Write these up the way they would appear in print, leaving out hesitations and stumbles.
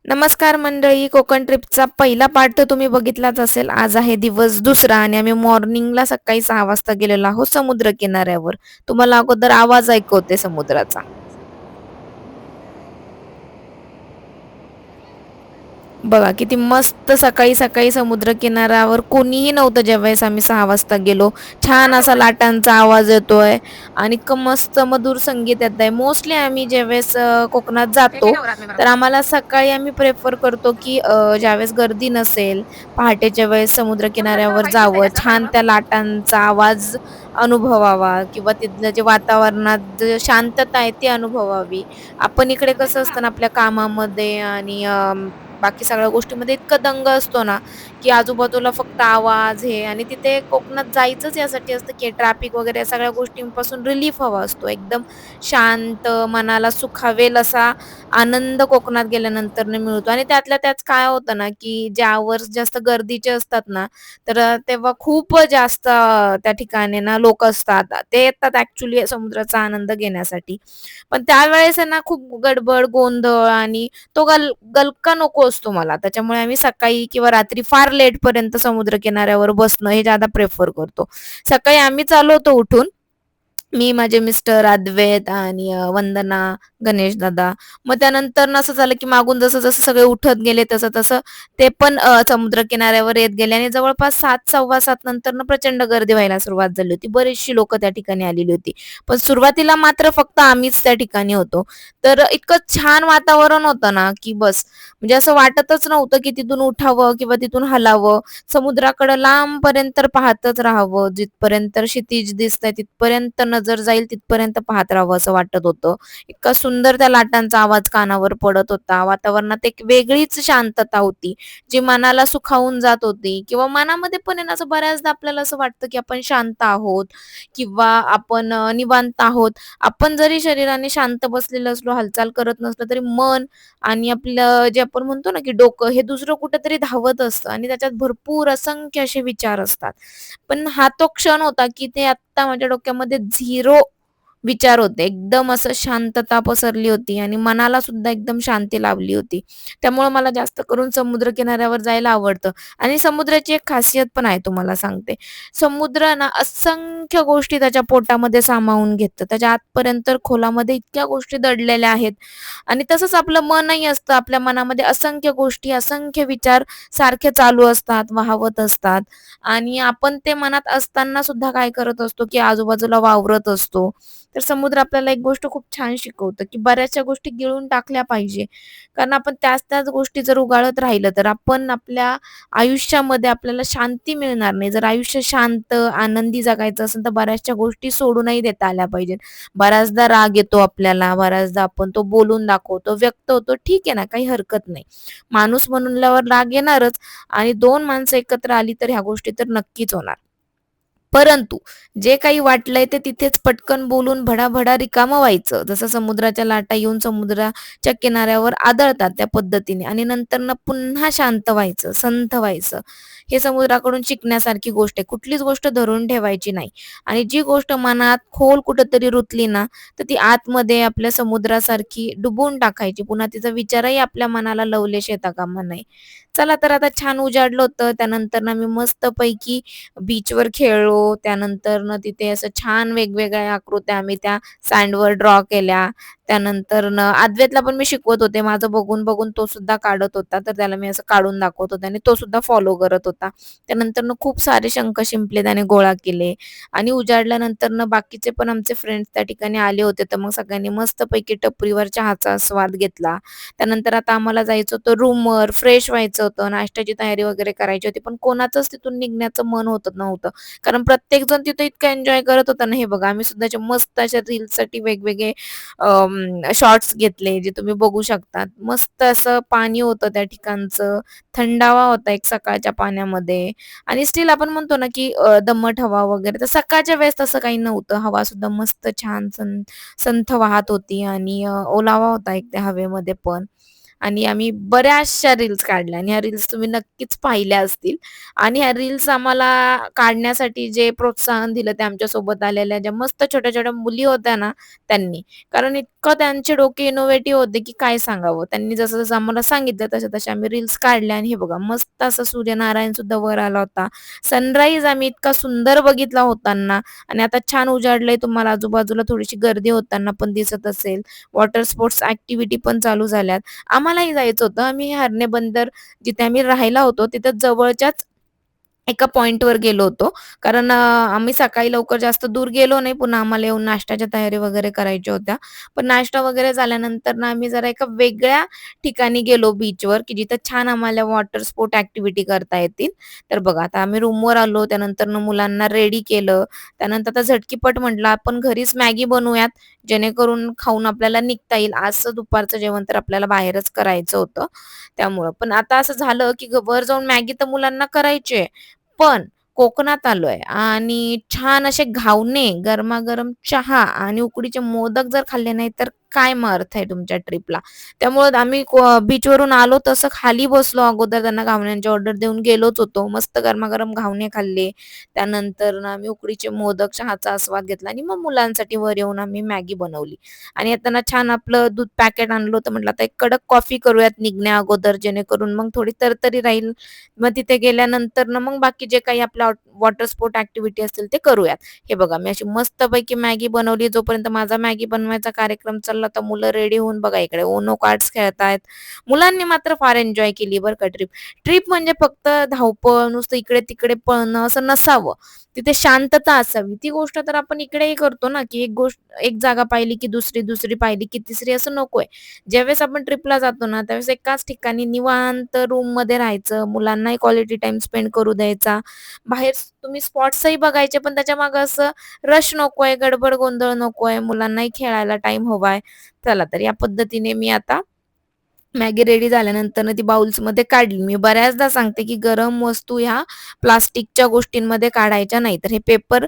नमस्कार मंडळी, कोकण ट्रिपचा पहिला पार्ट तर तुम्ही बघितलाच असेल. आज आहे दिवस दुसरा आणि आम्ही मॉर्निंगला सकाळी 6 वाजता गेलेलो आहोत समुद्र किनाऱ्यावर. तुम्हाला अगोदर आवाज ऐकवते समुद्राचा. बघा किती मस्त सकाळी सकाळी समुद्र किनाऱ्यावर कोणीही नव्हतं ज्यावेळेस आम्ही 6 वाजता गेलो. छान असा लाटांचा आवाज येतोय आणि मस्त मधुर संगीत येत आहे. मोस्टली आम्ही ज्यावेळेस कोकणात जातो तर आम्हाला सकाळी आम्ही प्रेफर करतो की ज्यावेळेस गर्दी नसेल पहाटेच्या वेळेस समुद्र किनाऱ्यावर जावं, छान त्या लाटांचा आवाज अनुभवावा किंवा तिथलं जे वातावरणात जे शांतता आहे ती अनुभवावी. आपण इकडे कसं असतं ना आपल्या कामामध्ये आणि बाकी सगळ्या गोष्टींमध्ये इतका दंग असतो ना, की आजूबाजूला फक्त आवाज हे आणि तिथे कोकणात जायचंच यासाठी असतं, की ट्रॅफिक वगैरे या सगळ्या गोष्टींपासून रिलीफ हवा असतो. एकदम शांत, मनाला सुखावेल असा आनंद कोकणात गेल्यानंतरनं मिळतो आणि त्यातल्या त्यात काय होतं ना, की ज्यावर जास्त गर्दीचे असतात ना, तर तेव्हा खूप जास्त त्या ठिकाणी ना लोकं असतात. ते येतात ॲक्चुअली समुद्राचा आनंद घेण्यासाठी. पण त्यावेळेस आहे ना खूप गडबड, गोंधळ आणि तो गलका नको असतो मला. त्याच्यामुळे आम्ही सकाळी किंवा रात्री फार लेटपर्यंत समुद्र किनाऱ्यावर बसणं हे ज्यादा प्रिफर करतो. सकाळी आम्हीच आलो होतो उठून. मी, माझे मिस्टर, अद्वैत आणि वंदना, गणेश दादा. मग त्यानंतरनं असं झालं, की मागून जसं-जसं सगळे उठत गेले तसं-तसं ते पण समुद्र किनाऱ्यावर येत गेले आणि जवळपास 7, 7:15 नंतरनं प्रचंड गर्दी व्हायला सुरुवात झाली होती. बरीचशी लोकं त्या ठिकाणी आलेली होती. पण सुरुवातीला मात्र फक्त आम्हीच त्या ठिकाणी होतो. तर इतकं छान वातावरण होतं ना, की बस म्हणजे असं वाटतच नव्हतं, की तिथून उठावं किंवा तिथून हलावं. समुद्राकडं लांबपर्यंत पाहतच राहावं. जिथपर्यंत क्षितिज दिसतंय तिथपर्यंत नजर जाईल तिथपर्यंत पाहत राहावं असं वाटत होतं. इतका सुंदर त्या लाटांचा आवाज कानावर पडत होता. वातावरणात एक वेगळीच शांतता होती, जी मनाला सुखावून जात होती किंवा मनामध्ये पण आहे ना असं बऱ्याचदा आपल्याला असं वाटतं, की आपण शांत आहोत किंवा आपण निवांत आहोत. आपण जरी शरीराने शांत बसलेलो असलो, हालचाल करत नसलो तरी मन आणि आपलं जे आपण म्हणतो ना, की डोकं हे दुसरं कुठेतरी धावत असतं आणि त्याच्यात भरपूर असंख्य असे विचार असतात. पण हा तो क्षण होता, की ते आत्ता माझ्या डोक्यामध्ये 0 विचार होते. एकदम असं शांतता पसरली होती आणि मनाला सुद्धा एकदम शांती लाभली होती. त्यामुळं मला जास्त करून समुद्रकिनाऱ्यावर जायला आवडतं आणि समुद्राची एक खासियत पण आहे तुम्हाला सांगते. समुद्र ना असंख्य गोष्टी त्याच्या पोटामध्ये सामावून घेतं. त्याच्या आतपर्यंत खोलामध्ये इतक्या गोष्टी दडलेल्या आहेत आणि तसंच आपलं मनही असतं. आपल्या मनामध्ये असंख्य गोष्टी, असंख्य विचार सारखे चालू असतात, वाहवत असतात आणि आपण ते मनात असताना सुद्धा काय करत असतो, की आजूबाजूला वावरत असतो. तर समुद्र आपल्याला एक गोष्ट खूप छान शिकवतं, की बऱ्याचशा गोष्टी गिळून टाकल्या पाहिजे. कारण आपण त्याच-त्याच गोष्टी जर उगाळत राहिलं, तर आपण आपल्या आयुष्यामध्ये आपल्याला शांती मिळणार नाही. जर आयुष्य शांत, आनंदी जगायचं असेल, तर बऱ्याचशा गोष्टी सोडूनही देता आल्या पाहिजेत. बऱ्याचदा राग येतो आपल्याला, बऱ्याचदा आपण तो बोलून दाखवतो, व्यक्त होतो. ठीक आहे ना, काही हरकत नाही. माणूस म्हणल्यावर राग येणारच आणि 2 माणसं एकत्र आली, तर ह्या गोष्टी तर नक्कीच होणार. परंतु जे काही वाटलंय ते तिथेच पटकन बोलून भडाभडा रिकामं व्हायचं. जसं समुद्राच्या लाटा येऊन समुद्राच्या किनाऱ्यावर आदळतात त्या पद्धतीने आणि नंतरनं पुन्हा शांत व्हायचं, संथ व्हायचं. हे समुद्राकडून शिकण्यासारखी गोष्ट आहे. कुठलीच गोष्ट धरून ठेवायची नाही आणि जी गोष्ट मनात खोल कुठेतरी रुतली ना, तर ती आतमध्ये आपल्या समुद्रासारखी डुबवून टाकायची. पुन्हा तिचा विचारही आपल्या मनाला लवलेश येता कामा नये. चला तर आता छान उजाडलं होतं. त्यानंतर ना मी मस्तपैकी बीचवर खेळलो. त्यानंतरनं तिथे असं छान वेगवेगळ्या आकृत्या आम्ही त्या सँडवर ड्रॉ केल्या. त्यानंतरनं अद्वैतला पण मी शिकवत होते. माझं बघून-बघून तो सुद्धा काढत होता. तर त्याला मी असं काढून दाखवत होते आणि तो सुद्धा फॉलो करत होता. त्यानंतरनं खूप सारे शंख शिंपले त्याने गोळा केले आणि उजाडल्यानंतरनं बाकीचे पण आमचे फ्रेंड्स त्या ठिकाणी आले होते. तर मग सगळ्यांनी मस्तपैकी टपरीवर चहाचा स्वाद घेतला. त्यानंतर आता आम्हाला जायचं होतं रूमवर, फ्रेश व्हायचं होतं, नाश्त्याची तयारी वगैरे करायची होती. पण कोणाचंच तिथून निघण्याचं मन होत नव्हतं. कारण प्रत्येकजण तिथं इतकं एन्जॉय करत होता ना, हे बघा आम्ही सुद्धा अशा मस्त अशा रील्ससाठी वेगवेगळे शॉट्स घेतले, जे तुम्ही बघू शकता. मस्त असं पाणी होतं त्या ठिकाणचं, थंडावा होता एक सकाळच्या पाण्यामध्ये आणि स्टिल आपण म्हणतो ना, की दमट हवा वगैरे, तर सकाळच्या वेळेस तसं काही नव्हतं. हवा सुद्धा मस्त छान संथ वाहत होती आणि ओलावा होता एक त्या हवेमध्ये पण. आणि आम्ही बऱ्याचशा रील्स काढल्या आणि ह्या रील्स तुम्ही नक्कीच पाहिल्या असतील. आणि ह्या रील्स आम्हाला काढण्यासाठी जे प्रोत्साहन दिलं ते आमच्यासोबत आलेल्या ज्या मस्त छोट्या-छोट्या मुली होत्या ना त्यांनी. कारण इतकं त्यांचे डोके इनोव्हेटिव्ह होते, की काय सांगावं. त्यांनी जसं-जसं आम्हाला सांगितलं तसे-तसे आम्ही रील्स काढल्या आणि हे बघा मस्त असा सूर्यनारायण सुद्धा वर आला होता. सनराईज आम्ही इतका सुंदर बघितला होताना आणि आता छान उजाडलंय तुम्हाला आजूबाजूला थोडीशी गर्दी होताना पण दिसत असेल. वॉटर स्पोर्ट्स ॲक्टिव्हिटी पण चालू झाल्यात. आम्हालाही जायचं होतं. आम्ही हरणे बंदर जिथे आम्ही राहायला होतो तिथं जवळच्याच एका पॉइंटवर गेलो होतो. कारण आम्ही सकाळी लवकर जास्त दूर गेलो नाही. पुन्हा आम्हाला येऊन नाश्त्याच्या तयारी वगैरे करायच्या होत्या. पण नाश्ता वगैरे झाल्यानंतर ना आम्ही जरा एका वेगळ्या ठिकाणी गेलो बीचवर, की जिथं छान आम्हाला वॉटर स्पोर्ट ॲक्टिव्हिटी करता येतील. तर बघा आता आम्ही रूमवर आलो. त्यानंतरनं मुलांना रेडी केलं. त्यानंतर आता झटकीपट म्हटलं आपण घरीच मॅगी बनवूयात, जेणेकरून खाऊन आपल्याला निघता येईल. आजचं दुपारचं जेवण तर आपल्याला बाहेरच करायचं होतं त्यामुळं. पण आता असं झालं, की वर जाऊन मॅगी तर मुलांना करायची आहे. पण कोकणात आलोय आणि छान असे घावणे, गरमागरम चहा आणि उकडीचे मोदक जर खाल्ले नाही, तर काय मग अर्थ आहे तुमच्या ट्रिपला? त्यामुळं आम्ही बीचवरून आलो तसं खाली बसलो अगोदर त्यांना घावण्यांची ऑर्डर देऊन गेलोच होतो. मस्त गरमागरम घावणे खाल्ले. त्यानंतर ना आम्ही उकडीचे मोदक, चहाचा आस्वाद घेतला आणि मग मुलांसाठी वर येऊन आम्ही मॅगी बनवली. आणि येताना छान आपलं दूध पॅकेट आणलं होतं. म्हटलं आता एक कडक कॉफी करूयात निघण्या अगोदर, जेणेकरून मग थोडी तरतरी राहील. मग तिथे गेल्यानंतर ना मग बाकी जे काही आपल्या वॉटर स्पोर्ट ॲक्टिव्हिटी असतील ते करूयात. हे बघा मी अशी मस्तपैकी मॅगी बनवली. जोपर्यंत माझा मॅगी बनवायचा कार्यक्रम चालला तर मुलं रेडी होऊन बघा इकडे ओनो कार्ड्स खेळतायत. मुलांनी मात्र फार एन्जॉय केली बरं का ट्रिप. ट्रिप म्हणजे फक्त धावपळ, नुसतं इकडे-तिकडे पळणं असं नसावं. तिथे शांतता असावी. ती गोष्ट तर आपण इकडेही करतो ना, की एक जागा पाहिली की दुसरी, दुसरी पाहिली की तिसरी असं नकोय. ज्यावेळेस आपण ट्रिपला जातो ना, त्यावेळेस एकाच ठिकाणी निवांत रूममध्ये राहायचं, मुलांनाही क्वालिटी टाईम स्पेंड करू द्यायचा. बाहेर तुम्ही स्पॉट्सही बघायचे, पण त्याच्यामागे असं रश नकोय, गडबड गोंधळ नकोय, मुलांनाही खेळायला टाईम हवाय. चला तर या पद्धतीने मी आता मॅगी रेडी झाल्यानंतरनं ती बाउल्समध्ये काढली. मी बऱ्याचदा सांगते, की गरम वस्तू ह्या प्लास्टिकच्या गोष्टींमध्ये काढायच्या नाही. तर हे पेपर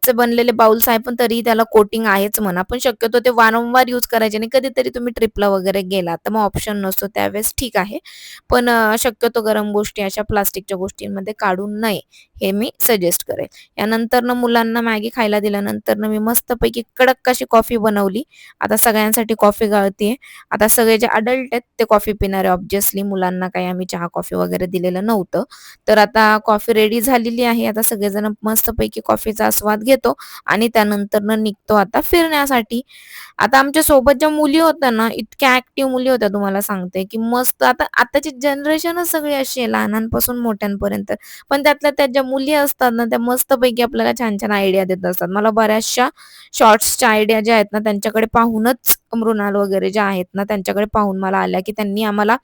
चे बनलेले बाउल्स आहे, पण तरीही त्याला कोटिंग आहेच म्हणा. पण शक्यतो ते वारंवार यूज करायचे नाही. कधीतरी तुम्ही ट्रिपला वगैरे गेलात, तर मग ऑप्शन नसतो त्यावेळेस ठीक आहे. पण शक्यतो गरम गोष्टी अशा प्लास्टिकच्या गोष्टींमध्ये काढू नये, हे मी सजेस्ट करेल. यानंतरनं मुलांना मॅगी खायला दिल्यानंतरनं मी मस्तपैकी कडक अशी कॉफी बनवली. आता सगळ्यांसाठी कॉफी गाळते. आता सगळे जे अडल्ट आहेत ते कॉफी पिणारे ऑब्व्हियसली मुलांना काही आम्ही चहा, कॉफी वगैरे दिलेलं नव्हतं. तर आता कॉफी रेडी झालेली आहे. आता सगळेजण मस्तपैकी कॉफीचा आस्वाद घेतो आणि त्यानंतरनं निघतो आता फिरण्यासाठी. आता आमच्या सोबत ज्या मुली होत्या ना, इतक्या ॲक्टिव्ह मुली होत्या तुम्हाला सांगते, की मस्त आताची जनरेशनच सगळी अशी आहे लहानांपासून मोठ्यांपर्यंत. पण त्यातल्या त्यात ज्या मुली असतात ना, त्या मस्तपैकी आपल्याला छान-छान आयडिया देत असतात. मला बऱ्याचशा शॉर्ट्सच्या आयडिया ज्या आहेत ना, त्यांच्याकडे पाहूनच मृणाल वगैरे ज्या आहेत ना, त्यांच्याकडे पाहून मला आल्या, की त्यांनी आम्हाला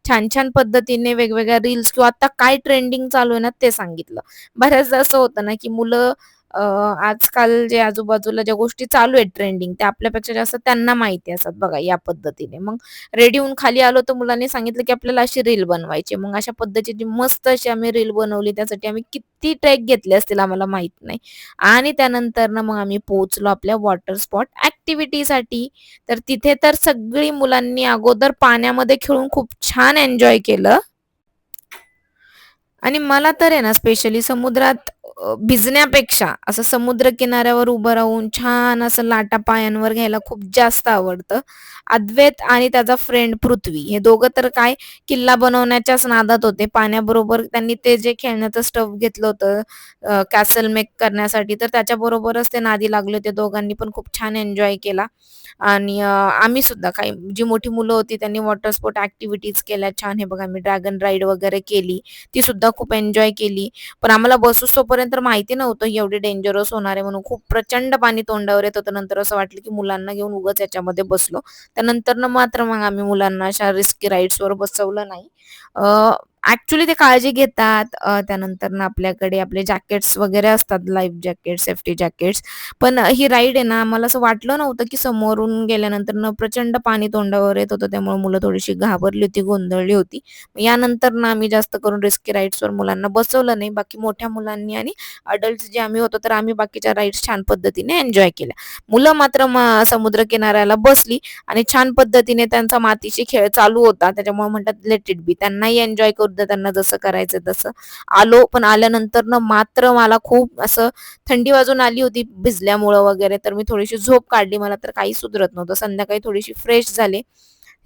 छान-छान पद्धतीने वेगवेगळ्या रील्स किंवा आता काय ट्रेंडिंग चालू आहे ना, ते सांगितलं. बऱ्याचदा असं होतं ना, की मुलं आजकाल जे आजूबाजूला ज्या गोष्टी चालू आहेत ट्रेंडिंग, त्या आपल्यापेक्षा जास्त त्यांना माहिती असतात बघा या पद्धतीने. मग रेडी होऊन खाली आलो, तर मुलांनी सांगितलं, की आपल्याला अशी रील बनवायची. मग अशा पद्धतीची मस्त अशी आम्ही रील बनवली. त्यासाठी आम्ही किती ट्रेक घेतले असतील आम्हाला माहीत नाही. आणि त्यानंतरनं मग आम्ही पोहोचलो आपल्या वॉटर स्पॉट ॲक्टिव्हिटीसाठी. तर तिथे तर सगळी मुलांनी अगोदर पाण्यामध्ये खेळून खूप छान एन्जॉय केलं. आणि मला तर आहे ना स्पेशली समुद्रात भिजण्यापेक्षा असं समुद्र किनाऱ्यावर उभं राहून छान असं लाटा पायांवर घ्यायला खूप जास्त आवडतं. अद्वैत आणि त्याचा फ्रेंड पृथ्वी हे दोघं तर काय किल्ला बनवण्याच्याच नादात होते. पाण्याबरोबर त्यांनी ते जे खेळण्याचं स्टफ घेतलं होतं कॅसल मेक करण्यासाठी तर त्याच्याबरोबरच ते नादी लागले होते. दोघांनी पण खूप छान एन्जॉय केला. आणि आम्ही सुद्धा काही जी मोठी मुलं होती त्यांनी वॉटर स्पोर्ट ॲक्टिव्हिटीज केल्या छान. हे बघा मी ड्रॅगन राईड वगैरे केली. ती सुद्धा खूप एन्जॉय केली. पण आम्हाला बसूस्तोपर्यंत माहिती नव्हतं ही एवढी डेंजरस होणार आहे म्हणून. खूप प्रचंड पाणी तोंडावर येत होतं. नंतर असं वाटलं की मुलांना घेऊन उगाच याच्यामध्ये बसलो. त्यानंतरनं मात्र मग आम्ही मुलांना अशा रिस्की राईड्सवर बसवलं नाही. ॲक्चुअली ते काळजी घेतात. त्यानंतर आपल्याकडे आपले जॅकेट्स वगैरे असतात, लाईफ जॅकेट, सेफ्टी जॅकेट्स. पण ही राईड आहे ना, मला असं वाटलं नव्हतं, की समोरून गेल्यानंतर प्रचंड पाणी तोंडावर येत होतं. त्यामुळे मुलं थोडीशी घाबरली होती, गोंधळली होती. यानंतर आम्ही जास्त करून रिस्की राईड्सवर मुलांना बसवलं नाही. बाकी मोठ्या मुलांनी आणि अडल्ट्स जे आम्ही होतो, तर आम्ही बाकीच्या राईड्स छान पद्धतीने एन्जॉय केल्या. मुलं मात्र समुद्रकिनाऱ्याला बसली आणि छान पद्धतीने त्यांचा मातीशी खेळ चालू होता. त्याच्यामुळे म्हणतात लेट इट बी. त्यांनाही एन्जॉय करू द्या, त्यांना जसं करायचं तसं. आलो, पण आल्यानंतर मात्र मला खूप असं थंडी वाजून आली होती भिजल्यामुळं वगैरे, तर मी थोडीशी झोप काढली. मला तर काही सुधरत नव्हतं. संध्याकाळी थोडीशी फ्रेश झाले.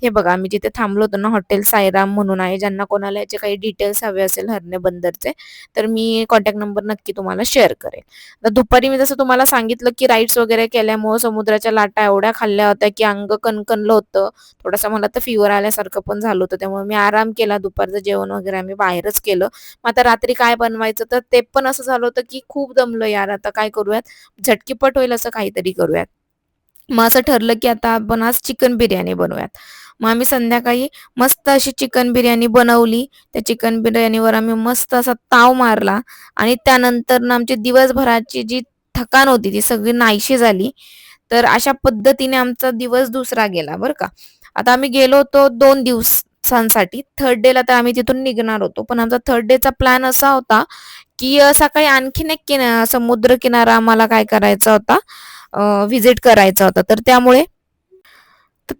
हे बघा, आम्ही जिथे थांबलो होतो ना, हॉटेल साईराम म्हणून आहे. ज्यांना कोणाला याचे काही डिटेल्स हवे असेल हरणे बंदरचे, तर मी कॉन्टॅक्ट नंबर नक्की तुम्हाला शेअर करेल. तर दुपारी मी जसं तुम्हाला सांगितलं, की राईड्स वगैरे केल्यामुळं समुद्राच्या लाटा एवढ्या खाल्ल्या होत्या, की अंग कणकणलं होतं. थोडासा मला तर फीव्हर आल्यासारखं पण झालं होतं. त्यामुळे मी आराम केला. दुपारचं जेवण वगैरे आम्ही बाहेरच केलं. मग आता रात्री काय बनवायचं, तर ते पण असं झालं होतं, की खूप दमलो यार, आता काय करूयात, झटकीपट होईल असं काहीतरी करूयात. मग असं ठरलं, की आता आपण आज चिकन बिर्याणी बनवूयात. मग आम्ही संध्याकाळी मस्त अशी चिकन बिर्याणी बनवली. त्या चिकन बिर्याणीवर आम्ही मस्त असा ताव मारला आणि त्यानंतर आमची दिवसभराची जी थकान होती ती सगळी नाहीशी झाली. तर अशा पद्धतीने आमचा दिवस दुसरा गेला बरं का. आता आम्ही गेलो होतो 2 दिवसांसाठी. 3rd डेला तर आम्ही तिथून निघणार होतो. पण आमचा 3rd डेचा प्लॅन असा होता, की सकाळी आणखीन एक समुद्रकिनारा आम्हाला काय करायचा होता, व्हिजिट करायचा होता. तर त्यामुळे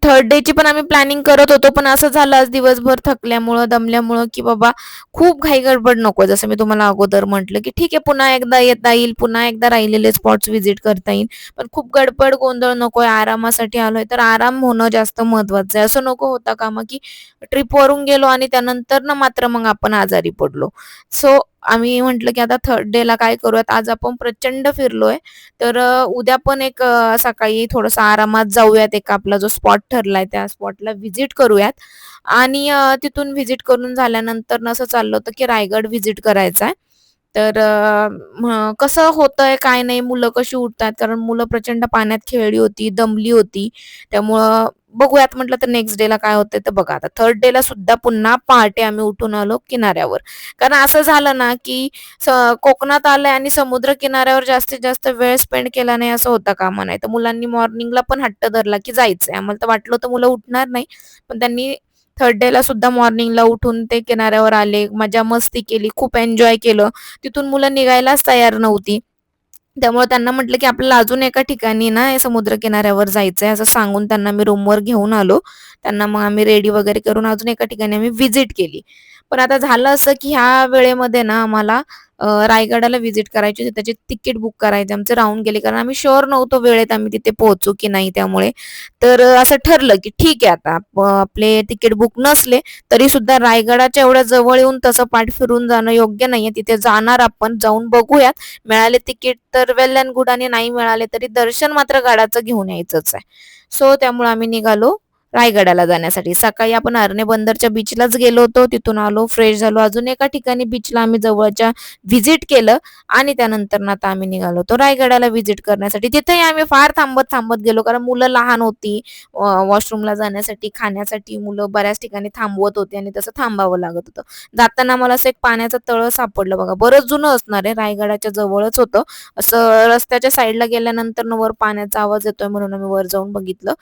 3rd डेची पण आम्ही प्लॅनिंग करत होतो. पण असं झालं आज दिवसभर थकल्यामुळं, दमल्यामुळं, की बाबा खूप घाई-गडबड नको. जसं मी तुम्हाला अगोदर म्हटलं, की ठीक आहे पुन्हा एकदा येता येईल, पुन्हा एकदा राहिलेले स्पॉट्स व्हिजिट करता येईल. पण खूप गडबड, गोंधळ नकोय. आरामासाठी आलोय, तर आराम होणं जास्त महत्त्वाचं आहे. असं नको होता कामा, की ट्रिपवरून गेलो आणि त्यानंतर मात्र मग आपण आजारी पडलो. सो आम्ही म्हटलं, की आता 3rd डेला काय करूयात, आज आपण प्रचंड फिरलोय, तर उद्या पण एक सकाळी थोडंसं आरामात जाऊयात. एक आपला जो स्पॉट ठरलाय त्या स्पॉटला व्हिजिट करूयात आणि तिथून व्हिजिट करून झाल्यानंतर असं चाललं होतं, की रायगड व्हिजिट करायचा आहे. तर कसं होतंय, काय नाही, मुलं कशी उठतात, कारण मुलं प्रचंड पाण्यात खेळली होती, दमली होती. त्यामुळं बघूयात म्हटलं, तर नेक्स्ट डेला काय होतंय तर बघा आता 3rd डेला सुद्धा पुन्हा पहाटे आम्ही उठून आलो किनाऱ्यावर. कारण असं झालं ना, की स कोकणात आलंय आणि समुद्र किनाऱ्यावर जास्तीत जास्त वेळ स्पेंड केला नाही असं होता कामा नये. तर मुलांनी मॉर्निंगला पण हट्ट धरला, की जायचंय. आम्हाला तर वाटलं होतं मुलं उठणार नाही. पण त्यांनी 3rd डेला सुद्धा मॉर्निंगला उठून ते किनाऱ्यावर आले, मजा मस्ती केली, खूप एन्जॉय केलं. तिथून मुलं निघायलाच तयार नव्हती. त्यामुळे त्यांना म्हटलं, की आपल्याला अजून एका ठिकाणी ना हे समुद्रकिनाऱ्यावर जायचंय असं सांगून त्यांना मी रूमवर घेऊन आलो. त्यांना मग आम्ही रेडी वगैरे करून अजून एका ठिकाणी आम्ही व्हिजिट केली. पण आता झालं असं, की ह्या वेळेमध्ये ना आम्हाला रायगडाला व्हिजिट करायची होती. त्याची तिकीट बुक करायची. आमचे राहून गेले कारण आम्ही शुअर नव्हतो वेळेत आम्ही तिथे पोहोचू की नाही त्यामुळे. तर असं ठरलं, की ठीक आहे आता आपले तिकीट बुक नसले तरी सुद्धा रायगडाच्या एवढ्या जवळ येऊन तसं पाठ फिरून जाणं योग्य नाहीये. तिथे जाणार आपण, जाऊन बघूयात. मिळाले तिकीट तर वेल अँड गुड आणि नाही मिळाले तरी दर्शन मात्र गडाचं घेऊन यायचंच आहे. सो त्यामुळे आम्ही निघालो रायगडाला जाण्यासाठी. सकाळी आपण अरणे बंदरच्या बीचलाच गेलो होतो. तिथून आलो, फ्रेश झालो. अजून एका ठिकाणी बीचला आम्ही जवळच्या व्हिजिट केलं आणि त्यानंतर आता आम्ही निघालो होतो रायगडाला व्हिजिट करण्यासाठी. तिथेही आम्ही फार थांबत-थांबत गेलो कारण मुलं लहान होती. वॉशरूमला जाण्यासाठी, खाण्यासाठी मुलं बऱ्याच ठिकाणी थांबवत होते आणि तसं थांबावं लागत होतं. जाताना मला असं एक पाण्याचं तळं सापडलं बघा. बरंच जुनं असणार आहे. रायगडाच्या जवळच होतं. असं रस्त्याच्या साईडला गेल्यानंतर वर पाण्याचा आवाज येतोय म्हणून आम्ही वर जाऊन बघितलं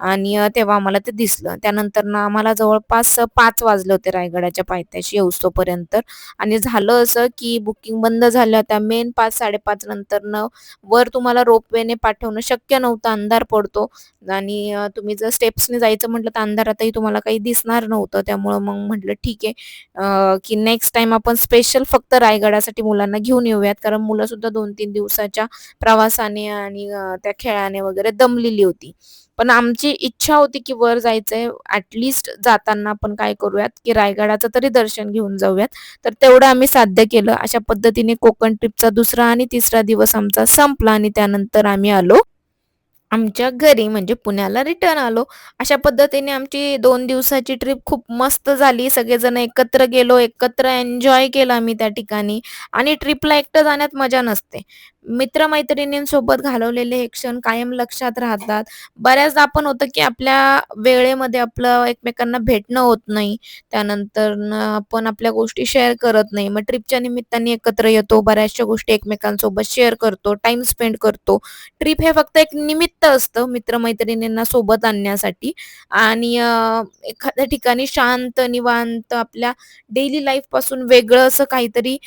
आणि तेव्हा आम्हाला ते दिसलं. त्यानंतर आम्हाला जवळपास 5 वाजले होते रायगडाच्या पायथ्याशी येऊस्तोपर्यंत आणि झालं असं, की बुकिंग बंद झाल्या होत्या. मेन 5-5:30 नंतरनं वर तुम्हाला रोपवेने पाठवणं शक्य नव्हतं. अंधार पडतो आणि तुम्ही जर स्टेप्सने जायचं म्हटलं तर अंधारातही तुम्हाला काही दिसणार नव्हतं. त्यामुळं मग म्हटलं ठीक आहे, की नेक्स्ट टाईम आपण स्पेशल फक्त रायगडासाठी मुलांना घेऊन येऊयात. कारण मुलंसुद्धा 2-3 दिवसाच्या प्रवासाने आणि त्या खेळाने वगैरे दमलेली होती. पण आमची इच्छा होती, की वर जायचंय. जाताना आपण काय करूयात, की रायगडाचं तरी दर्शन घेऊन जाऊयात. तर तेवढं आम्ही साध्य केलं. अशा पद्धतीने कोकण ट्रिपचा 2रा आणि 3रा दिवस आमचा संपला आणि त्यानंतर आम्ही आलो आमच्या घरी म्हणजे पुण्याला रिटर्न आलो. अशा पद्धतीने आमची 2 दिवसाची ट्रिप खूप मस्त झाली. सगळेजण एकत्र गेलो, एकत्र एन्जॉय केलं आम्ही त्या ठिकाणी आणि ट्रिपला एकटं जाण्यात मजा नसते. मित्र-मैत्रिणींसोबत घालवलेले हे क्षण कायम लक्षात राहतात. बऱ्याचदा आपण होतं, की आपल्या वेळेमध्ये आपलं एकमेकांना भेटणं होत नाही. त्यानंतरनं आपण आपल्या गोष्टी शेअर करत नाही. मग ट्रिपच्या निमित्ताने एकत्र येतो, बऱ्याचशा गोष्टी एकमेकांसोबत शेअर करतो, टाईम स्पेंड करतो. ट्रिप हे फक्त एक निमित्त असतं मित्र सोबत आणण्यासाठी आणि एखाद्या ठिकाणी शांत, निवांत आपल्या डेली लाईफपासून वेगळं असं काहीतरी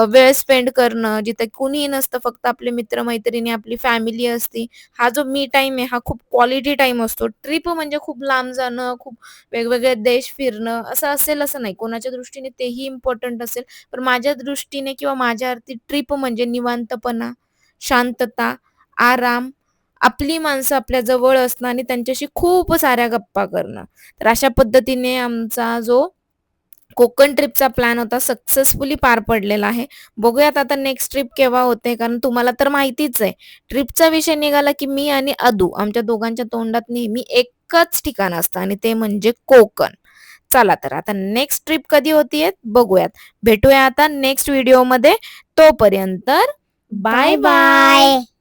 वेळ स्पेंड करणं, जिथे कुणीही नसतं, फक्त आपले मित्र-मैत्रिणी, आपली फॅमिली असती. हा जो मी टाईम आहे, हा खूप क्वालिटी टाईम असतो. ट्रिप म्हणजे खूप लांब जाणं, खूप वेगवेगळे देश फिरणं, असं असेल असं नाही. कोणाच्या दृष्टीने तेही इम्पोर्टंट असेल, पण माझ्या दृष्टीने किंवा माझ्या अर्थी ट्रिप म्हणजे निवांतपणा, शांतता, आराम, आपली माणसं आपल्या जवळ असणं आणि त्यांच्याशी खूप साऱ्या गप्पा करणं. तर अशा पद्धतीने आमचा जो कोकण ट्रिपचा प्लॅन होता सक्सेसफुली पार पडलेला आहे. बघूयात आता नेक्स्ट ट्रिप केव्हा होते, कारण तुम्हाला तर माहितीच आहे. ट्रिपचा विषय निघाला, की मी आणि अदू आमच्या दोघांच्या तोंडात नेहमी एकच ठिकाण असतं आणि ते म्हणजे कोकण. चला तर आता नेक्स्ट ट्रिप कधी होतीये बघूयात. भेटूया आता नेक्स्ट व्हिडिओमध्ये. तोपर्यंत बाय बाय बाय. बाय.